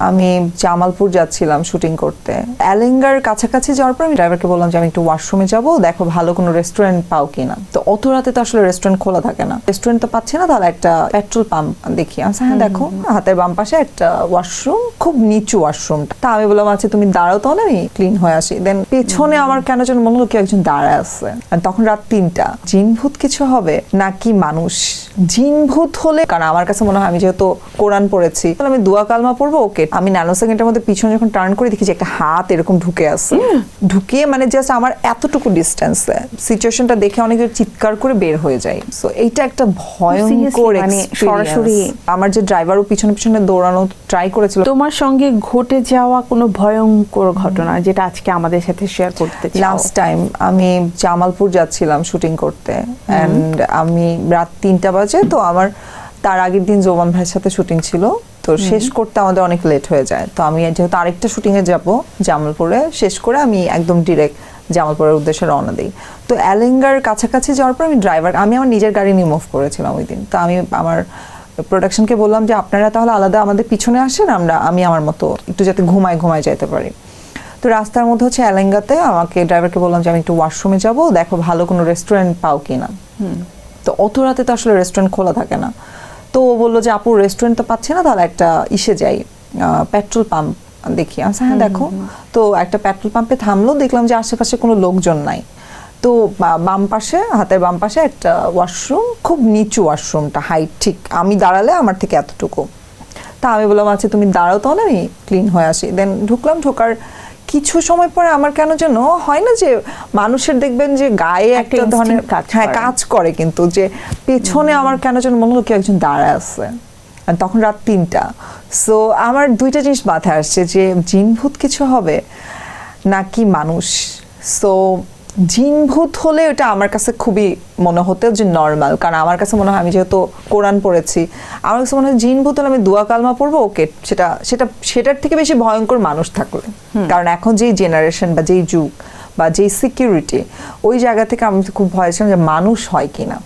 আমি জামালপুর যাচ্ছিলাম শুটিং করতে। অ্যালেঙ্গার কাছাকাছি যাওয়ার পর আমি ড্রাইভারকে বললাম যে আমি একটু ওয়াশরুমে যাবো, দেখো ভালো কোনো রেস্টুরেন্ট পাও কিনা। তো অত রাতে তো আসলে রেস্টুরেন্ট খোলা থাকে না, রেস্টুরেন্ট তো পাচ্ছি না, তাহলে একটা পেট্রোল পাম্প দেখি। আমি হ্যাঁ দেখো হাতের বাম পাশে একটা ওয়াশরুম, খুব নিচু ওয়াশরুমটা। তা আমি বললাম আচ্ছা তুমি দাঁড়াও, তাহলে আমি ক্লিন হয়ে আসি। দেন পেছনে আমার কেন যেন মনে হলো কেউ একজন দাঁড়ায় আছে। তখন রাত 3টা। জিনভূত কিছু হবে নাকি মানুষ? জিনভূত হলে, কারণ আমার কাছে মনে হয় আমি যেহেতু কোরআন পড়েছি, তাহলে আমি দোয়া কালমা পড়বো, ওকে। আমি ন্যানো সেকেন্ডের মধ্যে পিছনে যখন টার্ন করে দেখি যে একটা হাত এরকম ঢুকে আছে, ঢুকিয়ে মানে জাস্ট আমার এতটুকু ডিস্টেন্সে, সিচুয়েশনটা দেখে অনেকে চিৎকার করে বের হয়ে যায়। সো এইটা একটা ভয়ঙ্কর সরাসরি। আমার যে ড্রাইভারও পিছনে পিছনে দৌড়ানো ট্রাই করেছিল। তোমার সঙ্গে ঘটে যাওয়া কোনো ভয়ঙ্কর ঘটনা যেটা আজকে আমাদের সাথে শেয়ার করতে চাও? লাস্ট টাইম আমি জামালপুর যাচ্ছিলাম শুটিং করতে, এন্ড আমি রাত 3টা বাজে, তো আমার তার আগের দিন জোবান ভাইয়ের সাথে শুটিং ছিল, তো শেষ করতে আমাদের অনেক লেট হয়ে যায়। তো আমি যেহেতু আরেকটা শুটিংয়ে যাব জামালপুরে, শেষ করে আমি একদম ডিরেক্ট জামালপুরের উদ্দেশ্যে রওনা দিই। তো অ্যালেঙ্গার কাছাকাছি যাওয়ার পর আমি আমার নিজের গাড়ি নিয়ে মুভ করেছিলাম ওই দিন। তো আমি আমার প্রোডাকশনকে বললাম যে আপনারা তাহলে আলাদা আমাদের পিছনে আসেন, আমি আমার মতো একটু যাতে ঘুমায় যেতে পারি। তো রাস্তার মধ্যে হচ্ছে অ্যালেঙ্গাতে আমাকে ড্রাইভারকে বললাম যে আমি একটু ওয়াশরুমে যাব, দেখো ভালো কোনো রেস্টুরেন্ট পাও কিনা। তো অত রাতে তো আসলে রেস্টুরেন্ট খোলা থাকে না। তো ও বললো যে আপু রেস্টুরেন্ট তো পাচ্ছি না, তাহলে একটা যাই, পেট্রোল পাম্প দেখি। আমি হ্যাঁ দেখো। তো একটা পেট্রোল পাম্পে থামলো, দেখলাম যে আশেপাশে কোনো লোকজন নাই। তো বাম পাশে, হাতের বাম পাশে একটা ওয়াশরুম, খুব নিচু ওয়াশরুমটা, হাইট ঠিক আমি দাঁড়ালে আমার থেকে এতটুকু। তা আমি বললাম আচ্ছা তুমি দাঁড়াও, তাহলে আমি ক্লিন হয়ে আসি। দেন ঢুকলাম, ঢোকার কিছু সময় পরে আমার কেন যেন হয় না যে মানুষের দেখবেন যে গায়ে একটা ধরনের কাজ করে, কিন্তু যে পেছনে আমার কেন যেন মনে হলো কেউ একজন দাঁড়ায় আছে। তখন রাত 3টা। সো আমার দুইটা জিনিস মাথায় আসছে, যে জিনভূত কিছু হবে নাকি মানুষ। সো জিনভূত হলে ওটা আমার কাছে খুবই মনে হতো যে নর্মাল, কারণ আমার কাছে মনে হয় আমি যেহেতু কোরআন পড়েছি, আমার কাছে মনে হয় জিনভূত হলে আমি দোয়া কালমা পড়বো, ওকে। সেটার থেকে বেশি ভয়ঙ্কর মানুষ থাকলে, কারণ এখন যেই জেনারেশন বা যেই যুগ বা যেই সিকিউরিটি, ওই জায়গা থেকে আমি খুব ভয় ছিলাম যে মানুষ হয় কিনা।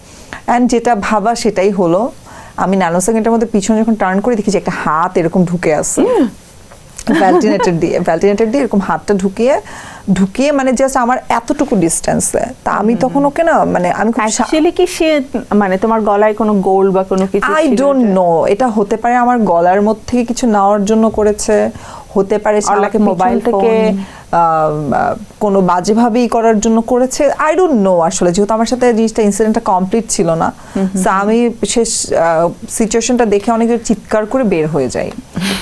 অ্যান্ড যেটা ভাবা সেটাই হলো। আমি ন্যানো সেকেন্ডের মধ্যে পিছনে যখন টার্ন করে দেখি যে একটা হাত এরকম ঢুকে আছে, ভ্যালটিনেটর দিয়ে এরকম হাতটা ঢুকিয়ে মানে জাস্ট আমার এতটুকু ডিস্টেন্সে। তা আমি তখন ওকে না, মানে আমি অ্যাকচুয়ালি কি সে মানে তোমার গলায় কোনো গোল্ড বা কোনো কিছু? আই ডোন্ট নো, এটা হতে পারে আমার গলার মধ্যে কিছু নেওয়ার জন্য করেছে, হতে পারে আমাকে মোবাইল থেকে কোনো বাজেভাবেই করার জন্য করেছে, আই ডোন্ট নো। আসলে যেহেতু আমার সাথে জিনিসটা ইনসিডেন্টটা কমপ্লিট ছিল না, সো আমি শেষ সিচুয়েশনটা দেখে অনেকে চিৎকার করে বের হয়ে যাই,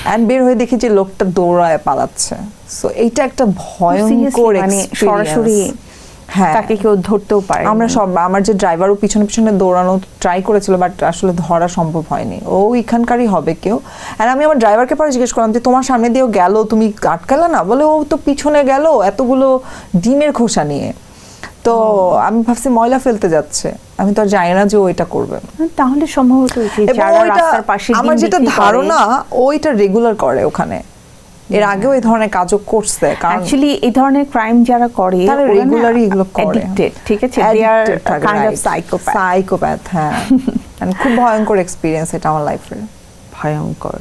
অ্যান্ড বের হয়ে দেখি যে লোকটা দৌড়ায় পালাচ্ছে। সো এইটা একটা ভয়ঙ্কর সরাসরি। হ্যাঁ, তাকে কেউ ধরতেও পারে। আমার যে ড্রাইভারও পিছনে পিছনে দৌড়ানো ট্রাই করেছিল, বাট আসলে ধরা সম্ভব হয়নি। ও এখানকারই হবে কেউ। আর আমি আমার ড্রাইভারকে পরে জিজ্ঞেস করলাম যে তোমার সামনে দিয়েও গেল, তুমি আটকালে না? বলে ও তো পিছনে গেল এতগুলো ডিমের খোসা নিয়ে। তো আমি ভাবছি ময়লা ফেলতে যাচ্ছে, আমি তো আর জানি না যে ও এটা করবে। তাহলে সম্ভবত আমার যেটা ধারণা ও এটা রেগুলার করে ওখানে, এর আগেও এই ধরনের কাজও করছে। অ্যাকচুয়ালি এই ধরনের ক্রাইম যারা করে তারা রেগুলারই এগুলো করে। ঠিক আছে, দে আর কাইন্ড অফ সাইকোপ্যাথ। হ্যাঁ, খুব ভয়ঙ্কর এক্সপেরিয়েন্স এটা আমার লাইফের। ভয়ঙ্কর।